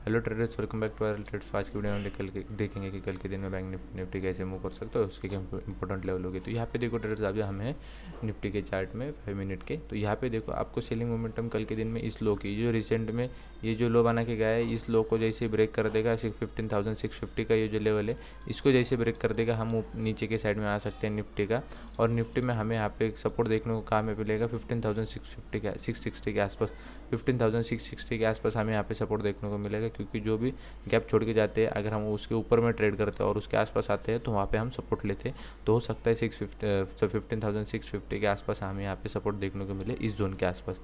Hello traders, welcome back to our trades. आज की video में कल के देखेंगे कि कल के दिन में बैंक निफ्टी कैसे मूव कर सकते हो, उसके क्या इंपॉर्टेंट लेवल होगी। तो यहाँ पे देखो ट्रेडर्स, अभी हम हैं निफ्टी के चार्ट में 5 मिनट के। तो यहाँ पे देखो आपको सेलिंग मोमेंटम कल के दिन में इस लो की, जो रिसेंट में ये जो लो बना के गया है, इस लो को जैसे ब्रेक कर देगा 15,650 का ये जो लेवल है, इसको जैसे ब्रेक कर देगा हम नीचे के साइड में आ सकते हैं निफ्टी का। और निफ्टी में हमें यहाँ पे एक सपोर्ट देखने को कहाँ में मिलेगा, 15,650 के 660 के आसपास, 15,660 के आसपास हमें यहाँ पे सपोर्ट देखने को मिलेगा। क्योंकि जो भी गैप छोड़ के जाते हैं, अगर हम उसके ऊपर में ट्रेड करते हैं और उसके आसपास आते हैं तो वहाँ पे हम सपोर्ट लेते हैं। तो हो सकता है 15,650 के आसपास हमें यहाँ पे सपोर्ट देखने को मिले इस जोन के आसपास।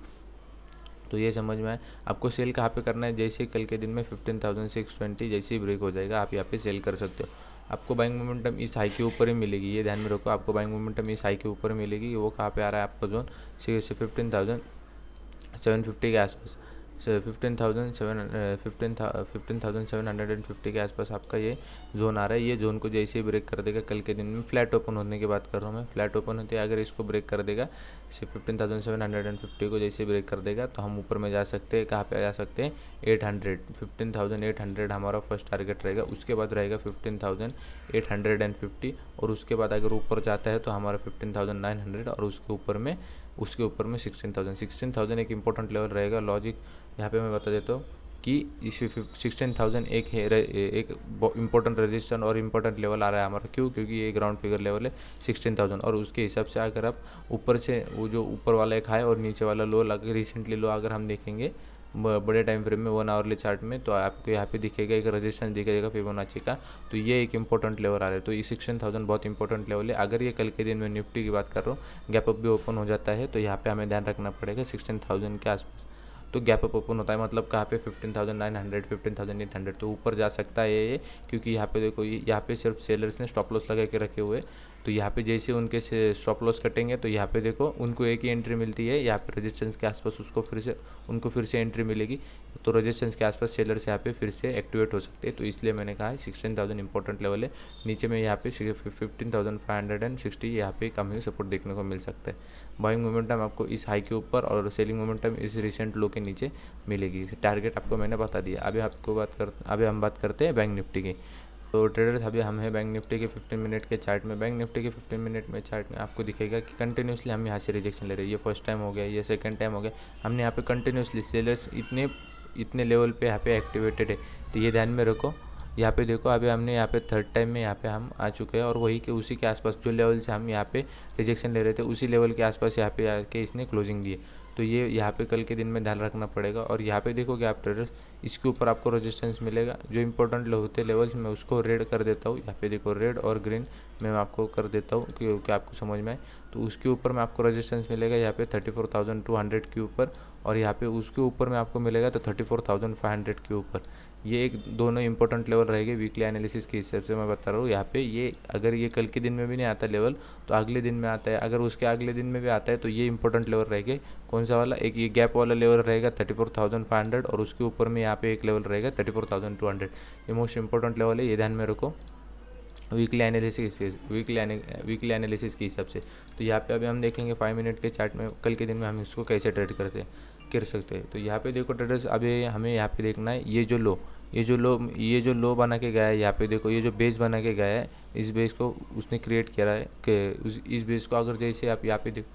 तो ये समझ में आए आपको सेल कहाँ पे करना है। जैसे कल के दिन में 15,620 जैसे ही ब्रेक हो जाएगा, आप यहाँ पे सेल कर सकते हो। आपको बाइंग मोमेंटम इस हाई के ऊपर ही मिलेगी, ये ध्यान में रखो। आपको बाइंग मोमेंटम इस हाई के ऊपर मिलेगी। वो कहाँ पे आ रहा है आपका जोन, 15,750 के आसपास, 15,750 के आसपास आपका ये जोन आ रहा है। ये जोन को जैसे ही ब्रेक कर देगा, कल के दिन में फ्लैट ओपन होने की बात कर रहा हूँ मैं, फ्लैट ओपन होते अगर इसको ब्रेक कर देगा, इसे 15,750 को जैसे ब्रेक कर देगा तो हम ऊपर में जा सकते हैं। कहाँ पे जा सकते हैं, 800, 15,800 हमारा फर्स्ट टारगेट रहेगा। उसके बाद रहेगा 15,850 और उसके बाद अगर ऊपर जाता है तो हमारा 15,900 और उसके ऊपर में 16,000 एक इंपॉर्टेंट लेवल रहेगा। लॉजिक यहाँ पे मैं बता देता हूँ कि इस 16,000 एक है, एक इंपॉर्टेंट रजिस्टर और इंपॉर्टेंट लेवल आ रहा है हमारा। क्यों? क्योंकि ये ग्राउंड फिगर लेवल है 16,000 और उसके हिसाब से अगर आप ऊपर से वो जो ऊपर वाला एक हाई और नीचे वाला लो लगे, रिसेंटली लो अगर हम देखेंगे बड़े टाइम फ्रेम में 1 आवरली चार्ट में, तो आपको यहाँ पे दिखेगा एक रेजिस्टेंस दिखेगा फिबोनाची का। तो ये एक इंपॉर्टेंट लेवल आ रहा है। तो ये 16,000 बहुत इंपॉर्टेंट लेवल है। अगर ये कल के दिन में निफ्टी की बात कर रहा हूँ, गैप अप भी ओपन हो जाता है तो यहाँ पे हमें ध्यान रखना पड़ेगा 16,000 के आसपास। तो गैप अप ओपन होता है मतलब कहाँ पे 15,900 15,800 तो ऊपर जा सकता है ये। क्योंकि यहाँ पे देखो, यहाँ पे सिर्फ सेलर्स ने स्टॉप लॉस लगा के रखे हुए। तो यहाँ पे जैसे उनके से स्टॉप लॉस कटेंगे तो यहाँ पे देखो उनको एक ही एंट्री मिलती है, यहाँ पे रेजिस्टेंस के आसपास उनको फिर से एंट्री मिलेगी। तो रेजिस्टेंस के आसपास सेलर्स यहाँ पे फिर से एक्टिवेट हो सकते हैं। तो इसलिए मैंने कहा है 16,000 इंपॉर्टेंट लेवल है। नीचे में यहाँ पे 15,560 यहाँ पे कम ही सपोर्ट देखने को मिल सकता है। बाइंग मोमेंटम आपको इस हाई के ऊपर और सेलिंग मोमेंटम इस रिसेंट लो के नीचे मिलेगी। टारगेट आपको मैंने बता दिया। अभी हम बात करते हैं बैंक निफ्टी की। तो ट्रेडर्स, अभी हम हैं बैंक निफ्टी के 15 मिनट के चार्ट में। बैंक निफ्टी के 15 मिनट में चार्ट में आपको दिखेगा कि कंटिन्यूसली हम यहाँ से रिजेक्शन ले रहे हैं। ये फर्स्ट टाइम हो गया, ये सेकंड टाइम हो गया, हमने यहाँ पे कंटिन्यूसली सेलर्स इतने लेवल पे यहाँ पे एक्टिवेटेड है। तो ये ध्यान में रखो। यहाँ पे देखो, अभी हमने यहाँ पे थर्ड टाइम में यहाँ पे हम आ चुके हैं और वही के उसी के आसपास जो लेवल से हम यहाँ पे रिजेक्शन ले रहे थे, उसी लेवल के आसपास यहाँ पे आके इसने क्लोजिंग दी है। तो ये यहाँ पे कल के दिन में ध्यान रखना पड़ेगा। और यहाँ पे देखोगे आप ट्रेडर्स, इसके ऊपर आपको रेजिस्टेंस मिलेगा। जो इंपॉर्टेंट होते लेवल्स मैं उसको रेड कर देता हूँ। यहाँ पे देखो रेड और ग्रीन मैं आपको कर देता हूँ क्योंकि आपको समझ में आए। तो उसके ऊपर में आपको रेजिस्टेंस मिलेगा यहाँ पे 34,200 के ऊपर, और यहाँ पे उसके ऊपर में आपको मिलेगा तो 34,500 के ऊपर। ये एक दोनों इंपॉर्टेंट लेवल रहेंगे वीकली एनालिसिस के हिसाब से मैं बता रहा हूँ। यहाँ पे ये अगर ये कल के दिन में भी नहीं आता लेवल तो अगले दिन में आता है, अगर उसके अगले दिन में भी आता है तो ये इंपॉर्टेंट लेवल रहेगा। कौन सा वाला? एक ये गैप वाला लेवल रहेगा 34,500 और उसके ऊपर में यहाँ पे एक लेवल रहेगा 34,200। ये मोस्ट इंपॉर्टेंट लेवल है, ये ध्यान में रखो वीकली एनालिसिस के हिसाब से। तो यहाँ पे अभी हम देखेंगे 5 मिनट के चार्ट में कल के दिन में हम इसको कैसे ट्रेड कर सकते हैं। तो यहाँ पे देखो ट्रेडर्स, अभी हमें यहाँ पे देखना है ये जो लो बना के गया है। यहाँ पे देखो ये जो बेस बना के गया है, इस बेस को उसने क्रिएट किया है कि इस बेस को अगर जैसे आप यहाँ पे देखो,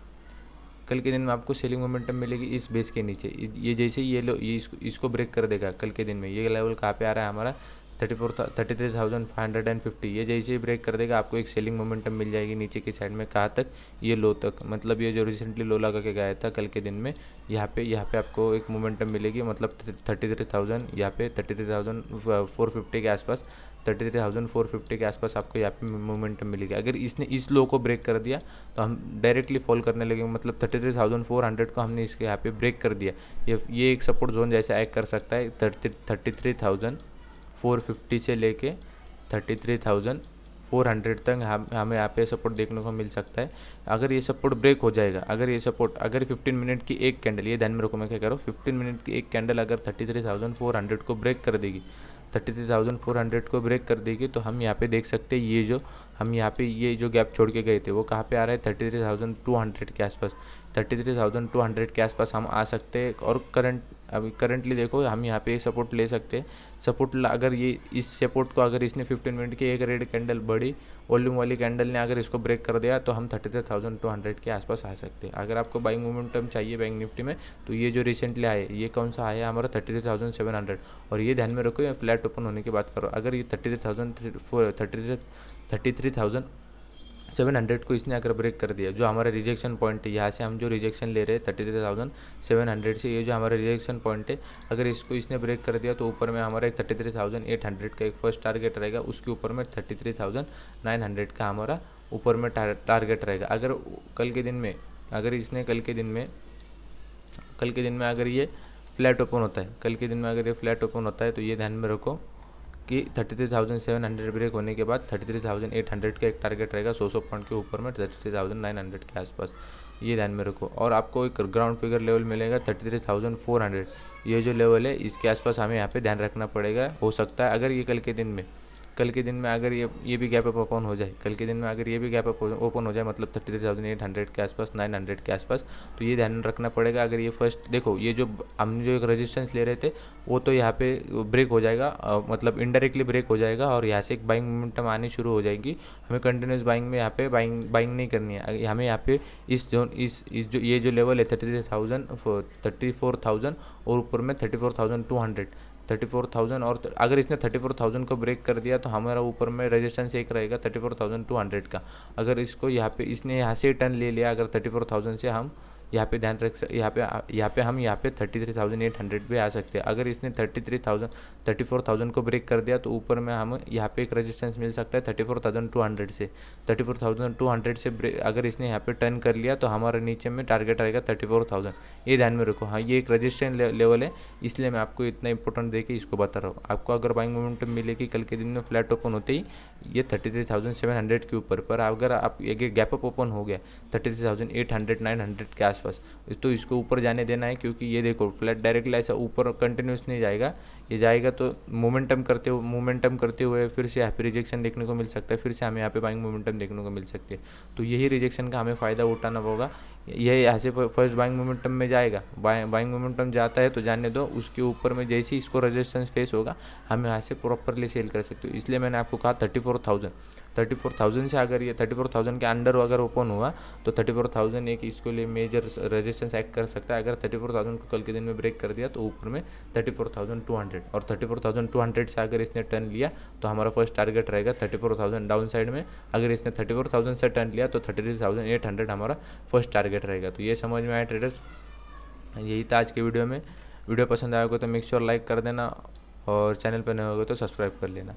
कल के दिन में आपको सेलिंग मोमेंटम मिलेगी इस बेस के नीचे। ये जैसे ये इसको ब्रेक कर देगा कल के दिन में, ये लेवल कहाँ पे आ रहा है हमारा 33,550। ये जैसे ही ब्रेक कर देगा आपको एक सेलिंग मोमेंटम मिल जाएगी नीचे की साइड में। कहाँ तक? ये लो तक, मतलब ये जो रिसेंटली लो लगा के गया था कल के दिन में, यहाँ पे आपको एक मोमेंटम मिलेगी, मतलब 33,000, यहाँ पे 33,450 के आसपास, 33,450 के आसपास आपको यहाँ पे मोमेंटम मिलेगी। अगर इसने इस लो को ब्रेक कर दिया तो हम डायरेक्टली फॉल करने लगेंगे, मतलब 33,400 को हमने इसके यहाँ पे ब्रेक कर दिया। ये एक सपोर्ट जोन जैसे एक्ट कर सकता है। 33,450 से लेके 33,400 तक हमें यहाँ पे सपोर्ट देखने को मिल सकता है। अगर ये सपोर्ट ब्रेक हो जाएगा, अगर 15 मिनट की एक कैंडल, ये ध्यान में रखो मैं क्या कह रहा हूँ, 15 मिनट की एक कैंडल अगर 33,400 को ब्रेक कर देगी, 33,400 को ब्रेक कर देगी, तो हम यहाँ पे देख सकते हैं ये जो गैप छोड़ के गए थे वो कहाँ पे आ रहा है 33,200 के आसपास। 33,200 के आसपास हम आ सकते हैं। और करंट अभी करंटली देखो हम यहाँ पे सपोर्ट ले सकते हैं। सपोर्ट अगर ये इस सपोर्ट को अगर इसने 15 मिनट की एक रेड कैंडल बड़ी वॉल्यूम वाली कैंडल ने अगर इसको ब्रेक कर दिया तो हम 33,200 के आसपास आ सकते हैं। अगर आपको बाइंग मोमेंटम चाहिए बैंक निफ्टी में तो ये जो रिसेंटली आए ये कौन सा आया हमारा 33,700, और ये ध्यान में रखो ये फ्लैट ओपन होने की बात करो। अगर ये 33,700 को इसने अगर ब्रेक कर दिया, जो हमारा रिजेक्शन पॉइंट है, यहाँ से हम जो रिजेक्शन ले रहे हैं 33,700 से, ये जो हमारा रिजेक्शन पॉइंट है, अगर इसको इसने ब्रेक कर दिया तो ऊपर में हमारा एक 33,800 का एक फर्स्ट टारगेट रहेगा, उसके ऊपर में 33,900 का हमारा ऊपर में टारगेट रहेगा। अगर कल के दिन में अगर इसने कल के दिन में अगर ये फ्लैट ओपन होता है, कल के दिन में अगर ये फ्लैट ओपन होता है तो ये ध्यान में रखो कि 33,700 ब्रेक होने के बाद 33,800 का एक टारगेट रहेगा 100 पॉइंट के ऊपर में 33,900 के आसपास, ये ध्यान में रखो। और आपको एक ग्राउंड फिगर लेवल मिलेगा 33,400, ये जो लेवल है इसके आसपास हमें यहाँ पे ध्यान रखना पड़ेगा। हो सकता है अगर ये कल के दिन में अगर ये भी गैप अप ओपन हो जाए, कल के दिन में अगर ये भी गैप अप ओपन हो जाए मतलब 33,800 के आसपास 900 के आसपास, तो ये ध्यान रखना पड़ेगा। अगर ये फर्स्ट देखो ये जो हम जो एक रेजिस्टेंस ले रहे थे वो तो यहाँ पे ब्रेक हो जाएगा, मतलब इनडायरेक्टली ब्रेक हो जाएगा और यहाँ से एक बाइंग मोमेंटम आनी शुरू हो जाएगी। हमें कंटिन्यूस बाइंग में यहाँ पे बाइंग नहीं करनी है, हमें यहाँ पे इस जोन इस जो ये जो लेवल है 34,000 और ऊपर में 34,200 और अगर इसने 34,000 को ब्रेक कर दिया तो हमारा ऊपर में रेजिस्टेंस एक रहेगा 34,200 का। अगर इसको यहाँ पे इसने यहाँ से टर्न ले लिया अगर 34,000 से, हम यहाँ पे ध्यान रख यहाँ पे हम 33,800 भी आ सकते हैं। अगर इसने 34,000 को ब्रेक कर दिया तो ऊपर में हम यहाँ पे एक रेजिस्टेंस मिल सकता है 34,200 से। 34,200 से अगर इसने यहाँ पे टर्न कर लिया तो हमारा नीचे में टारगेट रहेगा 34,000, ये ध्यान में रखो। हाँ, ये एक रेजिस्टेंस लेवल है, इसलिए मैं आपको इतना इंपॉर्टेंट देके इसको बता रहा हूँ। आपको अगर बाइंग मोमेंटम मिलेगी कल के दिन में फ्लैट ओपन होते ही ये 33,700 के ऊपर, पर अगर आप एक गैप अप ओपन हो गया 33,800 900 के आसपास तो इसको ऊपर जाने देना है, क्योंकि ये देखो फ्लैट डायरेक्टली ऐसा ऊपर कंटिन्यूस नहीं जाएगा, ये जाएगा तो मोमेंटम करते हुए फिर से यहाँ पे रिजेक्शन देखने को मिल सकता है, फिर से हमें यहाँ पे बाइंग मोमेंटम देखने को मिल सकती है। तो यही रिजेक्शन का हमें फ़ायदा उठाना होगा। यह यहाँ से फर्स्ट बाइंग मोमेंटम में जाएगा, बाइंग मोमेंटम जाता है तो जाने दो, उसके ऊपर में जैसे ही इसको रेजिस्टेंस फेस होगा हम यहाँ से प्रॉपरली सेल कर सकते हो। इसलिए मैंने आपको कहा 34,000 से अगर ये 34,000 के अंडर अगर ओपन हुआ तो 34,000 एक इसके लिए मेजर रेजिस्टेंस एक्ट कर सकता है। अगर 34,000 को कल के दिन में ब्रेक कर दिया तो ऊपर में 34,200 और 34,200 से अगर इसने टर्न लिया तो हमारा फर्स्ट टारगेट रहेगा 34,000 डाउन साइड में। अगर इसने 34,000 से टर्न लिया तो 33,800 हमारा फर्स्ट टारगेट रहेगा। तो ये समझ में आया ट्रेडर्स, यही था आज के वीडियो में। वीडियो पसंद आएगा तो मेक श्योर लाइक कर देना और चैनल पर नए होगा तो सब्सक्राइब कर लेना।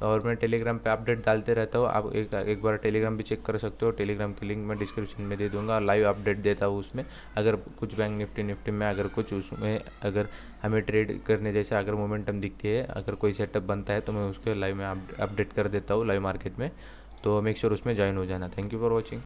और मैं टेलीग्राम पे अपडेट डालते रहता हूँ, आप एक बार टेलीग्राम भी चेक कर सकते हो। टेलीग्राम की लिंक मैं डिस्क्रिप्शन में दे दूँगा, लाइव अपडेट देता हूँ उसमें। अगर कुछ बैंक निफ्टी में अगर कुछ उसमें अगर हमें ट्रेड करने जैसे अगर मोमेंटम दिखती है, अगर कोई सेटअप बनता है तो मैं उसके लाइव में अपडेट कर देता हूँ लाइव मार्केट में। तो मेक श्योर उसमें ज्वाइन हो जाना। Thank you for watching.